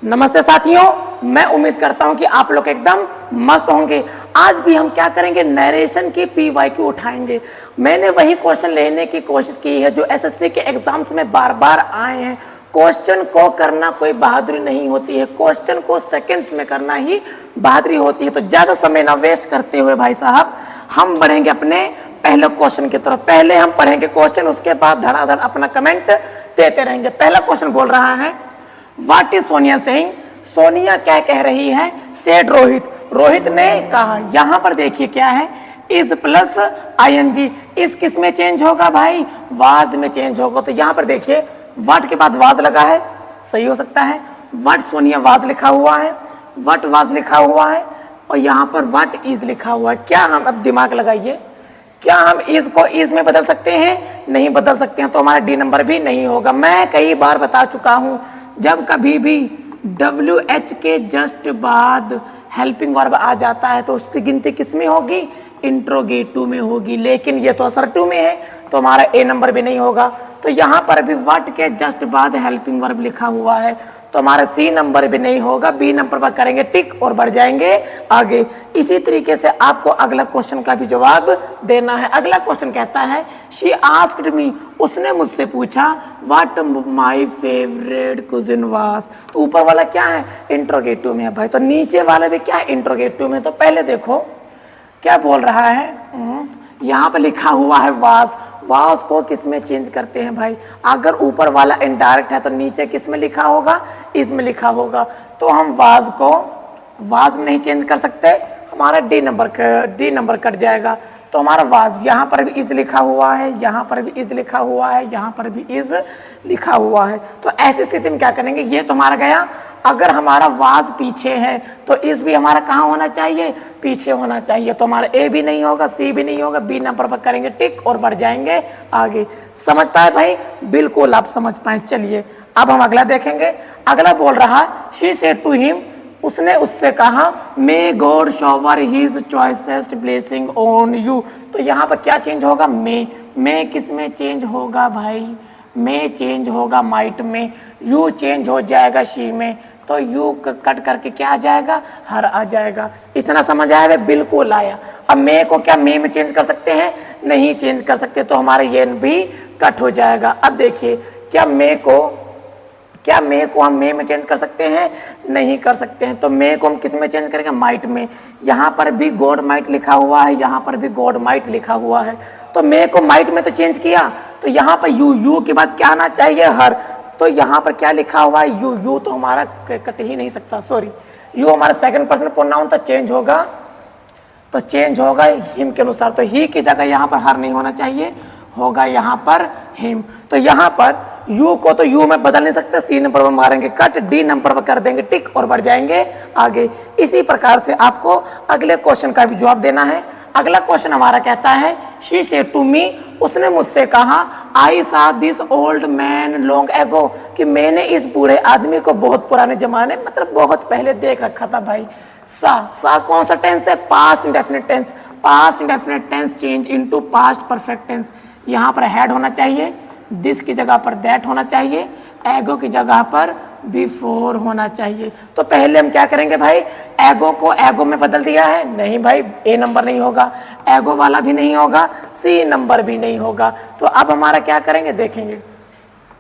नमस्ते साथियों, मैं उम्मीद करता हूं कि आप लोग एकदम मस्त होंगे। आज भी हम क्या करेंगे, नरेशन की पीवाईक्यू उठाएंगे। मैंने वही क्वेश्चन लेने की कोशिश की है जो एसएससी के एग्जाम्स में बार बार आए हैं। क्वेश्चन को करना कोई बहादुरी नहीं होती है, क्वेश्चन को सेकंड्स में करना ही बहादुरी होती है। तो ज्यादा समय ना वेस्ट करते हुए भाई साहब हम बढ़ेंगे अपने पहले क्वेश्चन की तरफ। पहले हम पढ़ेंगे क्वेश्चन, उसके बाद धड़ाधड़ अपना कमेंट देते रहेंगे। पहला क्वेश्चन बोल रहा है, what is Sonia saying? Sonia क्या कह रही है? सेड रोहित, रोहित ने कहा। यहां पर देखिए क्या है, इज प्लस आईएनजी। इस किस में चेंज होगा भाई? वाज में चेंज होगा। तो यहां पर देखिए व्हाट के बाद वाज लगा है, सही हो सकता है। व्हाट सोनिया वाज लिखा हुआ है, व्हाट वाज लिखा हुआ है, और यहां पर व्हाट इज लिखा हुआ है। क्या हम, अब दिमाग लगाइए, क्या हम इस को इस में बदल सकते हैं? नहीं बदल सकते हैं, तो हमारा डी नंबर भी नहीं होगा। मैं कई बार बता चुका हूं, जब कभी भी WH के जस्ट बाद हेल्पिंग वर्ब आ जाता है तो उसकी गिनती किस में होगी? इंट्रोगेटिव में होगी। लेकिन ये तो असर्टिव में है, तो हमारा ए नंबर भी नहीं होगा। तो यहाँ पर भी व्हाट के जस्ट बाद हेल्पिंग वर्ब लिखा हुआ है, तो हमारा सी नंबर भी नहीं होगा। बी नंबर पर करेंगे टिक और बढ़ जाएंगे आगे। इसी तरीके से आपको अगला क्वेश्चन का भी जवाब देना है। अगला क्वेश्चन कहता है, शी आस्क्ड मी, उसने मुझसे पूछा, what my favourite cuisine was. तो ऊपर वाला क्या है? इंट्रोगेटिव में है भाई। तो नीचे वाला भी क्या है? इंट्रोगेटिव में। तो पहले देखो क्या बोल रहा है, यहाँ पे लिखा हुआ है वाज। वाज को किस में चेंज करते हैं भाई? अगर ऊपर वाला इनडायरेक्ट है तो नीचे किस में लिखा होगा? इसमें लिखा होगा। तो हम वाज को वाज में नहीं चेंज कर सकते, हमारा डी नंबर कट जाएगा। तो हमारा वाज, यहाँ पर भी इज लिखा हुआ है, यहाँ पर भी इज लिखा हुआ है, यहाँ पर भी इज लिखा हुआ है। तो ऐसी स्थिति में क्या करेंगे, ये तो हमारा गया। अगर हमारा वाज पीछे है तो इस भी हमारा कहाँ होना चाहिए? पीछे होना चाहिए। तो हमारा ए भी नहीं होगा, सी भी नहीं होगा, बी नंबर पर करेंगे टिक और बढ़ जाएंगे आगे। समझ पाए भाई? बिल्कुल आप समझ पाए। चलिए अब हम अगला देखेंगे। अगला बोल रहा है, शी सेड टू हिम, उसने उससे कहा, may God shower his choicest blessing on you. तो यहाँ पर क्या चेंज होगा? मे किस में चेंज होगा भाई? में चेंज होगा माइट में। यू चेंज हो जाएगा शी में। तो यू कट करके क्या आ जाएगा? हर आ जाएगा। इतना समझ आया? बिल्कुल आया। अब मे को क्या मे में चेंज कर सकते हैं? नहीं चेंज कर सकते, तो हमारे ये भी कट हो जाएगा। अब देखिए, क्या मे को हम मे में चेंज कर सकते हैं? नहीं कर सकते हैं। तो मे को हम किस में चेंज करेंगे? माइट में। यहाँ पर भी गॉड माइट लिखा हुआ है, यहाँ पर भी गॉड माइट लिखा हुआ है। तो मे को माइट में तो चेंज किया, तो यहाँ पर यू के बाद क्या आना चाहिए? हर। तो यहाँ पर क्या लिखा हुआ है? यू तो हमारा कट ही नहीं सकता, सॉरी। यू हमारा सेकंड पर्सन प्रोनाउन, तो चेंज होगा, तो चेंज होगा हिम के अनुसार। तो ही की जगह यहाँ पर हर नहीं होना चाहिए, होगा यहाँ पर हिम। तो यहाँ पर यू को तो यू में बदल नहीं सकते, सी नंबर पर मारेंगे कट, डी नंबर पर कर देंगे टिक और बढ़ जाएंगे आगे। इसी प्रकार से आपको अगले क्वेश्चन का भी जवाब देना है। अगला क्वेश्चन हमारा कहता है, शी सेड टू मी, उसने मुझसे कहा, आई सा this old man long ago, कि मैंने इस बूढ़े आदमी को बहुत पुराने जमाने, मतलब बहुत पहले देख रखा था भाई। सा कौन सा टेंस है? Past indefinite tense. Past indefinite tense change into past perfect tense. यहाँ पर हैड होना चाहिए, दिस की जगह पर दैट होना चाहिए, एगो की जगह पर बिफोर होना चाहिए। तो पहले हम क्या करेंगे भाई? एगो को एगो में बदल दिया है, नहीं भाई, ए नंबर नहीं होगा, एगो वाला भी नहीं होगा, सी नंबर भी नहीं होगा। तो अब हमारा क्या करेंगे देखेंगे।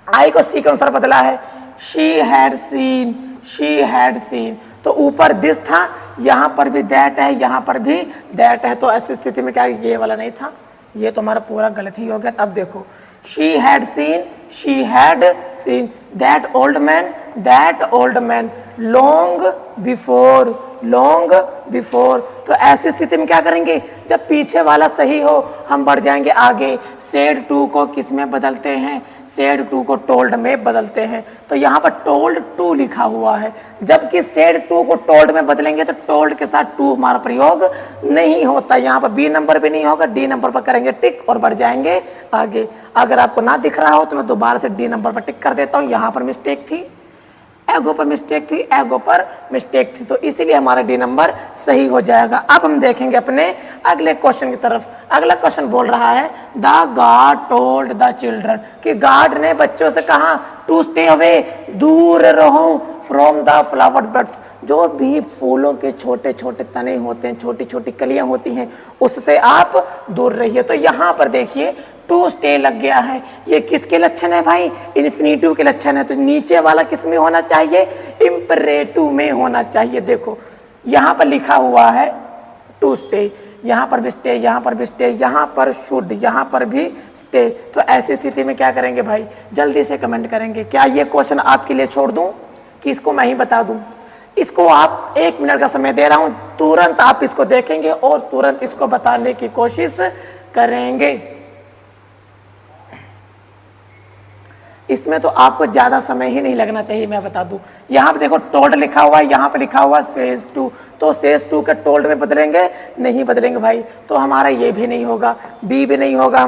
आई को सी के अनुसार बदला है, she had seen, she had seen. तो ऊपर दिस था, यहाँ पर भी दैट है, यहाँ पर भी दैट है। तो ऐसी स्थिति में क्या, ये वाला नहीं था, ये तो हमारा पूरा गलत ही हो गया। अब देखो, she had seen that old man long before. तो ऐसी स्थिति में क्या करेंगे? जब पीछे वाला सही हो हम बढ़ जाएंगे आगे। सेड टू को किस में बदलते हैं? सेड टू को टोल्ड में बदलते हैं। तो यहाँ पर टोल्ड टू लिखा हुआ है, जबकि सेड टू को टोल्ड में बदलेंगे तो टोल्ड के साथ टू हमारा प्रयोग नहीं होता। यहाँ पर बी नंबर भी नहीं होगा, डी नंबर पर करेंगे टिक और बढ़ जाएंगे आगे। अगर आपको ना दिख रहा हो तो मैं दोबारा से डी नंबर पर टिक कर देता हूँ। यहाँ पर मिस्टेक थी, एगो पर मिस्टेक थी, तो इसीलिए हमारा डी नंबर सही हो जाएगा। अब हम देखेंगे अपने अगले क्वेश्चन की तरफ। अगला क्वेश्चन बोल रहा है, the God told the children, कि गॉड ने बच्चों से कहा, टू स्टे अवे, दूर रहो फ्रॉम द फ्लावर बड्स, जो भी फूलों के छोटे छोटे तने होते हैं, छोटी छोटी कलियां होती हैं, उससे आप दूर रहिए। तो यहाँ पर देखिए टू स्टे लग गया है, ये किसके लक्षण है भाई? इन्फिनेटिव के लक्षण है। तो नीचे वाला किस में होना चाहिए? इंपरेटिव में होना चाहिए। देखो यहाँ पर लिखा हुआ है टू स्टे, यहाँ पर भी स्टे, यहाँ पर भी स्टे, यहाँ पर शुड, यहाँ पर भी स्टे। तो ऐसी स्थिति में क्या करेंगे भाई? जल्दी से कमेंट करेंगे। क्या ये क्वेश्चन आपके लिए छोड़ दूं कि इसको मैं ही बता दूं? इसको आप 1 मिनट का समय दे रहा हूं, तुरंत आप इसको देखेंगे और तुरंत इसको बताने की कोशिश करेंगे। इसमें तो आपको ज्यादा समय ही नहीं लगना चाहिए, मैं बता दूं। यहाँ पे देखो टोल्ड लिखा हुआ है, यहाँ पे लिखा हुआ सेज टू, तो सेज टू के टोल्ड में बदलेंगे? नहीं बदलेंगे भाई। तो हमारा ये भी नहीं होगा, बी भी नहीं होगा,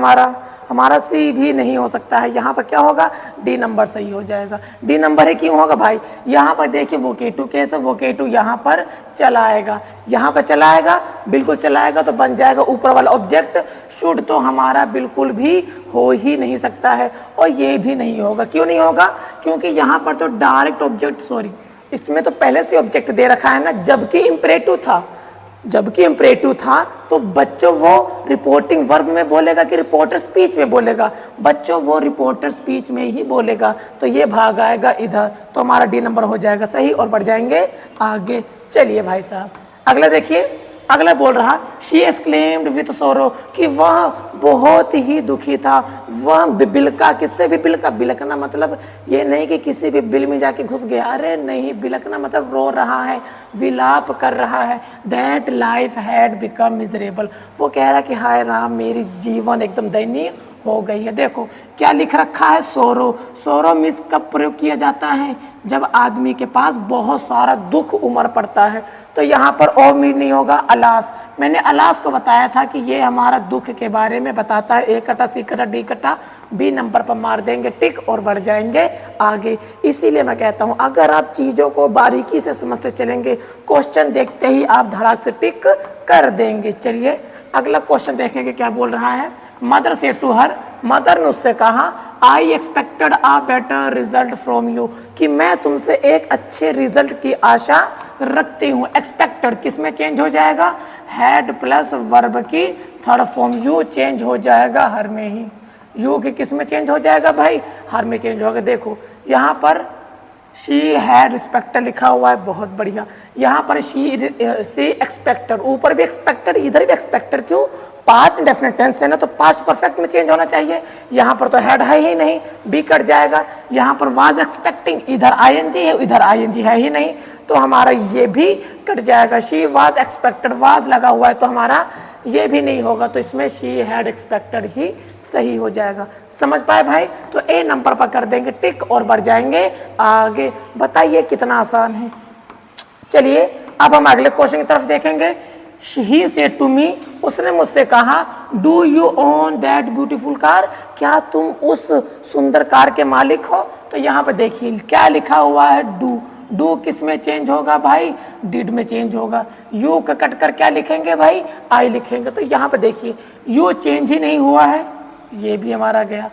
हमारा सी भी नहीं हो सकता है। यहाँ पर क्या होगा? डी नंबर सही हो जाएगा। डी नंबर ही क्यों होगा भाई? यहाँ पर देखिए वोकेटिव केस है, वोकेटिव यहाँ पर चला आएगा, यहाँ पर चला आएगा, बिल्कुल चला आएगा तो बन जाएगा ऊपर वाला ऑब्जेक्ट शुड। तो हमारा बिल्कुल भी हो ही नहीं सकता है और ये भी नहीं होगा। क्यों नहीं होगा? क्योंकि यहाँ पर तो डायरेक्ट ऑब्जेक्ट, सॉरी इसमें तो पहले से ऑब्जेक्ट दे रखा है ना, जबकि इंपरेटिव था तो बच्चों वो रिपोर्टिंग वर्ब में बोलेगा कि रिपोर्टर स्पीच में बोलेगा? बच्चों वो रिपोर्टर स्पीच में ही बोलेगा। तो ये भाग आएगा इधर, तो हमारा डी नंबर हो जाएगा सही और बढ़ जाएंगे आगे। चलिए भाई साहब अगला देखिए, अगला बोल रहा शी एक्सक्लेम्ड विथ सोरो, कि वह बहुत ही दुखी था। वह बिलका, किससे बिलका? बिलकना मतलब ये नहीं कि किसी भी बिल में जाके घुस गया, अरे नहीं, बिलकना मतलब रो रहा है, विलाप कर रहा है। That life had become miserable, वो कह रहा कि हाय राम मेरी जीवन एकदम दयनीय हो गई है। देखो क्या लिख रखा है? सोरो। सोरो मिस कब प्रयोग किया जाता है? जब आदमी के पास बहुत सारा दुख उमड़ पड़ता है। तो यहाँ पर ओ मीन नहीं होगा, अलास। मैंने अलास को बताया था कि ये हमारा दुख के बारे में बताता है। ए कटा, सी कटा, डी कटा, बी नंबर पर मार देंगे टिक और बढ़ जाएंगे आगे। इसीलिए मैं कहता हूँ अगर आप चीज़ों को बारीकी से समझते चलेंगे, क्वेश्चन देखते ही आप धड़ाक से टिक कर देंगे। चलिए अगला क्वेश्चन देखेंगे क्या बोल रहा है। मदर से टू हर, मदर ने उससे कहा I expected a better result from you, कि मैं तुमसे एक अच्छे रिजल्ट की आशा रखती हूँ। एक्सपेक्टेड किस में चेंज हो जाएगा? हैड प्लस वर्ब की थर्ड फॉर्म, यू चेंज हो जाएगा हर में ही। यू के किस में चेंज हो जाएगा भाई? हर में चेंज होगा। देखो यहाँ पर शी हैड एक्सपेक्टेड लिखा हुआ है, बहुत बढ़िया। यहाँ पर शी एक्सपेक्टेड, ऊपर भी एक्सपेक्टेड, इधर भी एक्सपेक्टेड। क्यों? पास्ट इंडेफिनिट टेंस है ना, तो पास्ट परफेक्ट में चेंज होना चाहिए। यहाँ पर तो हैड है ही नहीं, बी कट जाएगा। यहाँ पर वाज एक्सपेक्टिंग, इधर आईएनजी है, इधर आईएनजी है ही नहीं, तो हमारा ये भी कट जाएगा। शी वाज एक्सपेक्टेड, वाज लगा हुआ है तो हमारा ये भी नहीं होगा, तो इसमें शी हैड एक्सपेक्टेड ही सही हो जाएगा। समझ पाए भाई? तो ए नंबर पर कर देंगे टिक और बढ़ जाएंगे आगे। बताइए कितना आसान है। चलिए अब हम अगले क्वेश्चन की तरफ देखेंगे। ही सेड टू मी, उसने मुझसे कहा do you own that beautiful car, क्या तुम उस सुंदर कार के मालिक हो? तो यहाँ पे देखिए क्या लिखा हुआ है? डू। डू किस में चेंज होगा भाई? डिड में चेंज होगा। यू का कट कर क्या लिखेंगे भाई? आई लिखेंगे। तो यहाँ पे देखिए यू चेंज ही नहीं हुआ है, ये भी हमारा गया।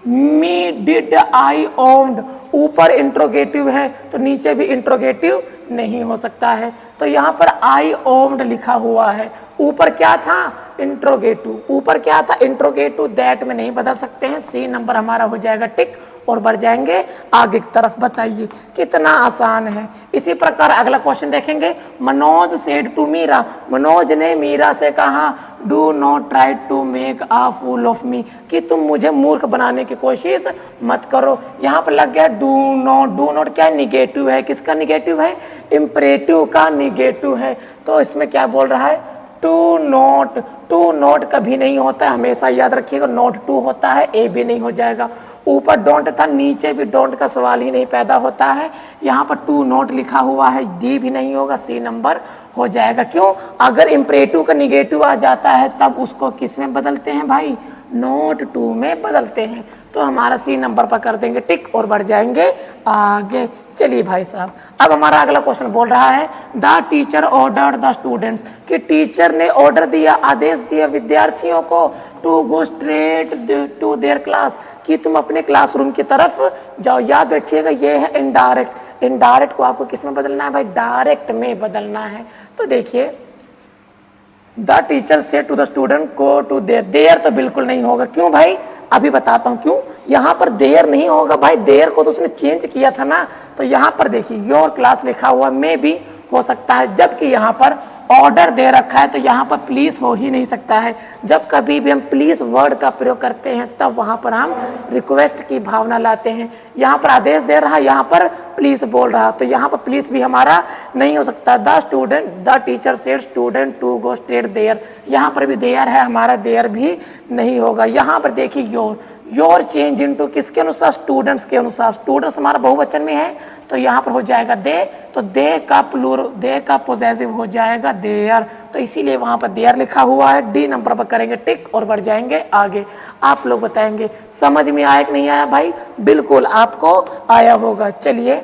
मी डिड आई ओन्ड, ऊपर इंट्रोगेटिव है तो नीचे भी इंट्रोगेटिव नहीं हो सकता है, तो यहाँ पर आई ओन्ड लिखा हुआ है। ऊपर क्या था? इंट्रोगेटिव। ऊपर क्या था? इंट्रोगेटिव। दैट में नहीं बदल सकते हैं। सी नंबर हमारा हो जाएगा टिक और बढ़ जाएंगे आगे की तरफ। बताइए कितना आसान है। इसी प्रकार अगला क्वेश्चन देखेंगे। मनोज सेड टू मीरा, मनोज ने मीरा से कहा do not try to make a fool of me, कि तुम मुझे मूर्ख बनाने की कोशिश मत करो। यहाँ पर लग गया डू नॉट। डू नॉट क्या निगेटिव है? किसका निगेटिव है? इंपरेटिव का निगेटिव है। तो इसमें क्या बोल रहा है? To not. टू नॉट कभी नहीं होता है, हमेशा याद रखिएगा। नॉट टू होता है, ए भी नहीं हो जाएगा। ऊपर डोंट था, नीचे भी डोंट का सवाल ही नहीं पैदा होता है। यहाँ पर टू नॉट लिखा हुआ है, डी भी नहीं होगा, सी नंबर हो जाएगा। क्यों? अगर इंपरेटिव का निगेटिव आ जाता है तब उसको किस में बदलते हैं भाई? नोट टू में बदलते हैं। तो हमारा सी नंबर पर कर देंगे टिक और बढ़ जाएंगे आगे। चलिए भाई साहब, अब हमारा अगला क्वेश्चन बोल रहा है the teacher ordered the students, कि टीचर ने ऑर्डर दिया, आदेश दिया विद्यार्थियों को to go straight to their class, कि तुम अपने क्लासरूम की तरफ जाओ। याद रखिएगा ये है इनडायरेक्ट, इनडायरेक्ट को आपको किस में बदलना है भाई, डायरेक्ट में बदलना है। तो देखिए द टीचर से टू द स्टूडेंट को टू देयर, देयर तो बिल्कुल नहीं होगा। क्यों भाई, अभी बताता हूं क्यों। यहां पर देयर नहीं होगा भाई, देयर को तो उसने चेंज किया था ना। तो यहां पर देखिए योर क्लास लिखा हुआ में भी हो सकता है, जबकि यहां पर ऑर्डर दे रखा है तो यहाँ पर प्लीज हो ही नहीं सकता है। जब कभी भी हम प्लीज वर्ड का प्रयोग करते हैं तब वहां पर हम रिक्वेस्ट की भावना लाते हैं। यहाँ पर आदेश दे रहा है, यहाँ पर प्लीज बोल रहा, तो यहाँ पर प्लीज भी हमारा नहीं हो सकता। The teacher said student to go straight there, यहाँ पर भी देयर है, हमारा देयर भी नहीं होगा। यहाँ पर देखिए योर चेंज इनटू किसके अनुसार, स्टूडेंट्स के अनुसार। स्टूडेंट्स हमारा बहुवचन में है तो यहाँ पर हो जाएगा दे, तो दे का प्लूरल, दे का पोजेसिव हो जाएगा देयर, तो इसीलिए वहां पर देयर लिखा हुआ है। डी नंबर पर करेंगे टिक और बढ़ जाएंगे आगे। आप लोग बताएंगे समझ में आया कि नहीं आया भाई, बिल्कुल आपको आया होगा। चलिए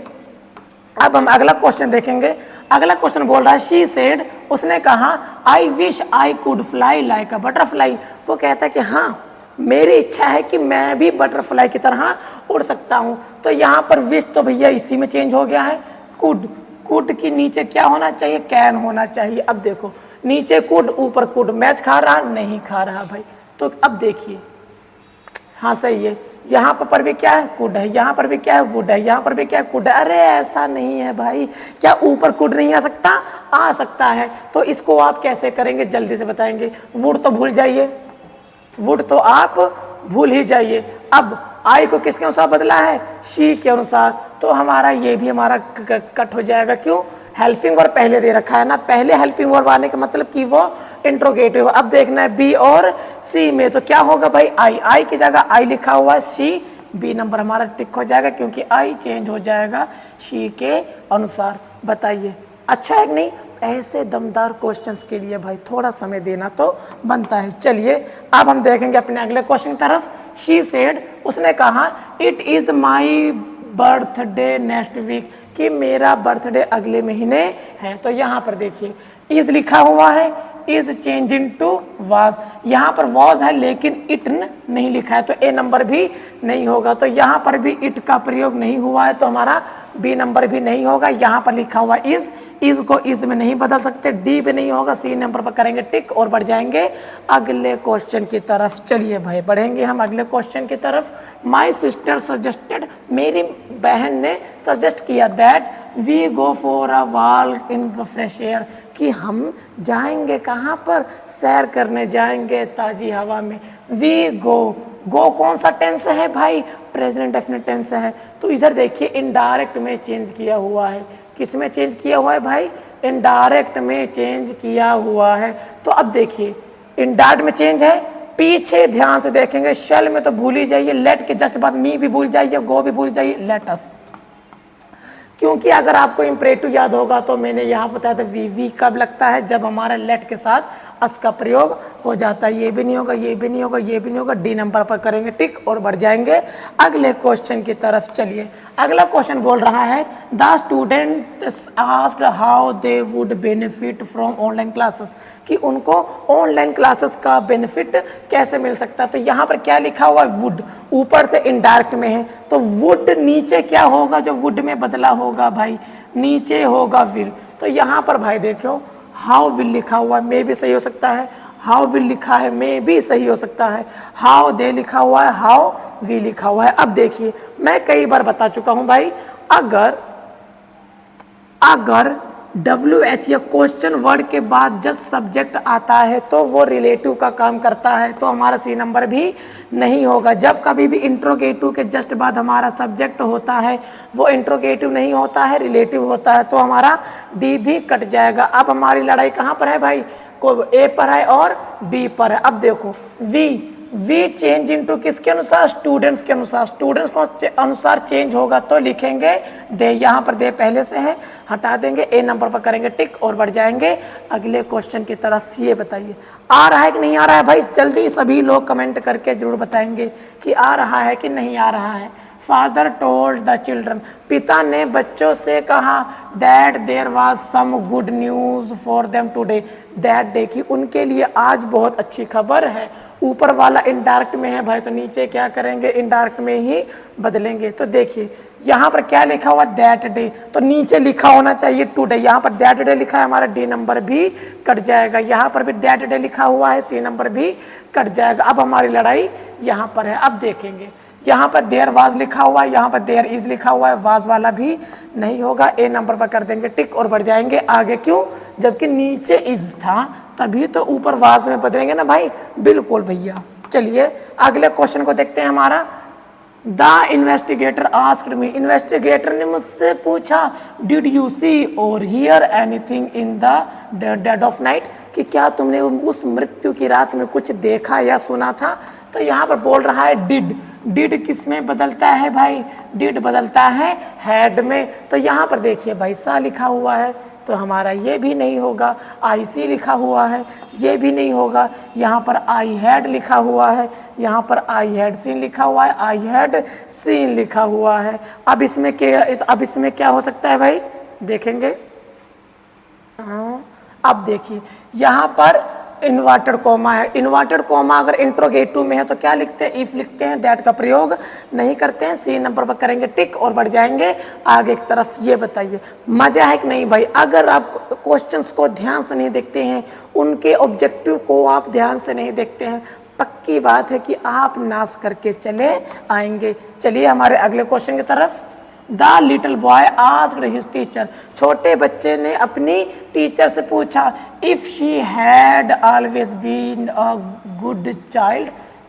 अब हम अगला क्वेश्चन देखेंगे। अगला क्वेश्चन बोल रहा है शी सेड, उसने कहा I wish I could fly like a butterfly. वो कहता है कि हाँ मेरी इच्छा है कि मैं भी बटरफ्लाई की तरह उड़ सकता हूं। तो यहाँ पर विश तो भैया इसी में चेंज हो गया है, कुड, कुड की नीचे क्या होना चाहिए, कैन होना चाहिए। अब देखो नीचे कुड ऊपर कुड, मैच खा रहा नहीं खा रहा भाई। तो अब देखिए हाँ सही है, यहाँ पर भी क्या है कुड है, यहाँ पर भी क्या है वुड है, यहाँ पर भी क्या है कुड है। अरे ऐसा नहीं है भाई, क्या ऊपर कुड नहीं आ सकता, आ सकता है। तो इसको आप कैसे करेंगे जल्दी से बताएंगे। वुड तो भूल जाइए, वुड तो आप भूल ही जाइए। अब आई को किसके अनुसार बदला है, शी के अनुसार, तो हमारा ये भी हमारा कट हो जाएगा। क्यों, हेल्पिंग वर्ब पहले दे रखा है ना, पहले हेल्पिंग वर्ब आने का मतलब कि वो इंट्रोगेटिव। अब देखना है बी और सी में, तो क्या होगा भाई आई, आई की जगह आई लिखा हुआ है, सी, बी नंबर हमारा टिक हो जाएगा क्योंकि आई चेंज हो जाएगा शी के अनुसार। बताइए अच्छा है कि नहीं। ऐसे दमदार क्वेश्चंस के लिए भाई थोड़ा समय देना तो बनता है। चलिए अब हम देखेंगे अपने अगले क्वेश्चन की तरफ। शी सेड, उसने कहा it is my birthday next week, कि मेरा बर्थडे अगले महीने है। तो यहाँ पर देखिए इज लिखा हुआ है, is change into was, यहाँ पर वाज है लेकिन इट नहीं लिखा है तो ए नंबर भी नहीं होगा। तो यहाँ पर भी इट का प्रयोग नहीं हुआ है तो हमारा बी नंबर भी नहीं होगा। यहाँ पर लिखा हुआ इज को इज में नहीं बदल सकते, डी भी नहीं होगा। सी नंबर पर करेंगे टिक और बढ़ जाएंगे अगले क्वेश्चन की तरफ। चलिए भाई बढ़ेंगे हम अगले क्वेश्चन की तरफ। माई सिस्टर सजेस्टेड, मेरी बहन ने सजेस्ट किया that we go for a walk in the fresh air, कि हम जाएंगे कहाँ पर, सैर करने जाएंगे ताजी हवा में। वी गो कौन सा टेंस है भाई, प्रेजेंट डेफिनेट टेंस है। तो इधर देखिए इनडायरेक्ट में चेंज किया हुआ है। किस में चेंज किया हुआ है भाई, इनडायरेक्ट में चेंज किया हुआ है। तो अब देखिए इनडायरेक्ट में चेंज है, पीछे ध्यान से देखेंगे। शेल में तो भूल ही जाइए, लेट के जस्ट बाद मी भी भूल जाइए, गो भी भूल जाइए, लेट अस। क्योंकि अगर आपको इंपरेटिव याद होगा तो मैंने यहाँ बताया था वी कब लगता है, जब हमारा लेट के साथ अस का प्रयोग हो जाता है। ये भी नहीं होगा, ये भी नहीं होगा, ये भी नहीं होगा। डी नंबर पर करेंगे टिक और बढ़ जाएंगे अगले क्वेश्चन की तरफ। चलिए अगला क्वेश्चन बोल रहा है the student asked how they would benefit from online classes, कि उनको ऑनलाइन क्लासेस का बेनिफिट कैसे मिल सकता है। तो यहाँ पर क्या लिखा हुआ है, वुड, ऊपर से इनडायरेक्ट में है तो वुड नीचे क्या होगा, जो वुड में बदला होगा भाई, नीचे होगा विल। तो यहाँ पर भाई देखो हाउ विल लिखा हुआ है, मे भी सही हो सकता है, हाउ विल लिखा है, मे भी सही हो सकता है, हाउ दे लिखा हुआ है, हाउ वी लिखा हुआ है। अब देखिए मैं कई बार बता चुका हूं भाई, अगर WH या क्वेश्चन वर्ड के बाद जस्ट सब्जेक्ट आता है तो वो रिलेटिव का काम करता है, तो हमारा सी नंबर भी नहीं होगा। जब कभी भी इंट्रोगेटिव के जस्ट बाद हमारा सब्जेक्ट होता है वो इंट्रोगेटिव नहीं होता है, रिलेटिव होता है, तो हमारा डी भी कट जाएगा। अब हमारी लड़ाई कहाँ पर है भाई, को ए पर है और बी पर है। अब देखो वी चेंज इनटू किसके अनुसार, स्टूडेंट्स के अनुसार, स्टूडेंट्स को अनुसार चेंज होगा तो लिखेंगे दे, यहाँ पर दे पहले से है हटा देंगे, ए नंबर पर करेंगे टिक और बढ़ जाएंगे अगले क्वेश्चन की तरफ। ये बताइए आ रहा है कि नहीं आ रहा है भाई, जल्दी सभी लोग कमेंट करके जरूर बताएंगे कि आ रहा है कि नहीं आ रहा है। फादर टोल्ड द चिल्ड्रन, पिता ने बच्चों से कहा that there was some good news for them today, that day की उनके लिए आज बहुत अच्छी खबर है। ऊपर वाला इनडायरेक्ट में है भाई तो नीचे क्या करेंगे, इनडायरेक्ट में ही बदलेंगे। तो देखिए यहाँ पर क्या लिखा हुआ दैट डे, तो नीचे लिखा होना चाहिए टुडे, यहाँ पर दैट डे लिखा है हमारा डी नंबर भी कट जाएगा, यहाँ पर भी दैट डे लिखा हुआ है सी नंबर भी कट जाएगा। अब हमारी लड़ाई यहाँ पर है। अब देखेंगे यहाँ पर देयर वाज लिखा हुआ है, यहाँ पर देयर इज लिखा हुआ है, वाज वाला भी नहीं होगा, ए नंबर पर कर देंगे टिक और बढ़ जाएंगे आगे। क्यों, जबकि नीचे इज था तभी तो ऊपर वाज में बदलेंगे ना भाई, बिल्कुल भैया। चलिए अगले क्वेश्चन को देखते हैं हमारा। The investigator asked me, investigator ने मुझसे पूछा डिड यू सी और hear anything in the dead of night, कि क्या तुमने उस मृत्यु की रात में कुछ देखा या सुना था। तो यहाँ पर बोल रहा है डिड, डिड किस में बदलता है भाई, डिड बदलता है हैड में। तो यहाँ पर देखिए भाई सा लिखा हुआ है तो हमारा ये भी नहीं होगा, आई सी लिखा हुआ है ये भी नहीं होगा, यहाँ पर आई हैड लिखा हुआ है, यहाँ पर आई हैड सीन लिखा हुआ है, आई हैड सीन लिखा हुआ है। अब इसमें क्या हो सकता है भाई, देखेंगे। हाँ अब देखिए यहाँ पर इन्वर्टेड कॉमा है, इन्वर्टेड कॉमा अगर इंट्रोगेटिव में है तो क्या लिखते हैं, इफ लिखते हैं, दैट का प्रयोग नहीं करते हैं। सी नंबर पर करेंगे टिक और बढ़ जाएंगे आगे की तरफ। ये बताइए मजा है कि नहीं भाई, अगर आप क्वेश्चंस को ध्यान से नहीं देखते हैं, उनके ऑब्जेक्टिव को आप ध्यान से नहीं देखते हैं, पक्की बात है कि आप नाश करके चले आएंगे। चलिए हमारे अगले क्वेश्चन की तरफ। The little boy asked his teacher, छोटे बच्चे ने अपनी टीचर से पूछा if she had always been a good child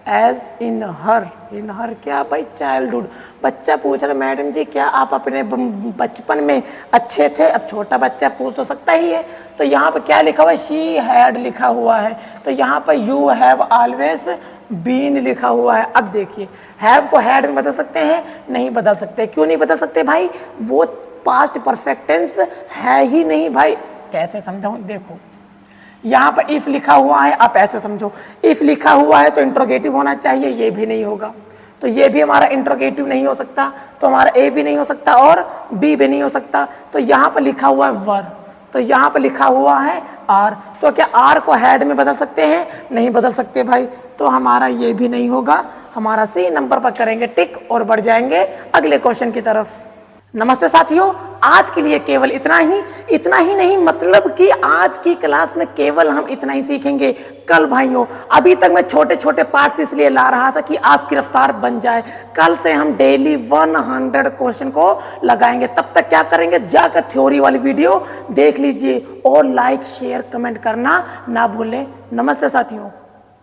as in her क्या भाई, चाइल्डहुड। बच्चा पूछ रहा मैडम जी क्या आप अपने बचपन में अच्छे थे। अब छोटा बच्चा पूछ तो सकता ही है, तो यहाँ पर क्या लिखा हुआ है, शी हैड लिखा हुआ है, तो यहाँ पर यू हैव ऑलवेज बीन लिखा हुआ है। अब देखिए हैव को हैड में बदल सकते हैं, नहीं बदल सकते। क्यों नहीं बदल सकते भाई, वो पास्ट परफेक्ट टेंस है ही नहीं भाई। कैसे समझाऊं, देखो यहाँ पर इफ लिखा हुआ है, आप ऐसे समझो, इफ लिखा हुआ है तो इंट्रोगेटिव होना चाहिए, ये भी नहीं होगा, तो ये भी हमारा इंट्रोगेटिव नहीं हो सकता, तो हमारा ए भी नहीं हो सकता और बी भी नहीं हो सकता। तो यहाँ पर लिखा हुआ है वर, तो यहाँ पर लिखा हुआ है आर, तो क्या आर को हैड में बदल सकते हैं, नहीं बदल सकते भाई, तो हमारा ये भी नहीं होगा। हमारा सी नंबर पर करेंगे टिक और बढ़ जाएंगे अगले क्वेश्चन की तरफ। नमस्ते साथियों, आज के लिए केवल इतना ही नहीं, मतलब कि आज की क्लास में केवल हम इतना ही सीखेंगे। कल भाइयों अभी तक मैं छोटे छोटे पार्ट्स इसलिए ला रहा था कि आपकी रफ्तार बन जाए। कल से हम डेली 100 क्वेश्चन को लगाएंगे। तब तक क्या करेंगे, जाकर थ्योरी वाली वीडियो देख लीजिए और लाइक शेयर कमेंट करना ना भूलें। नमस्ते साथियों।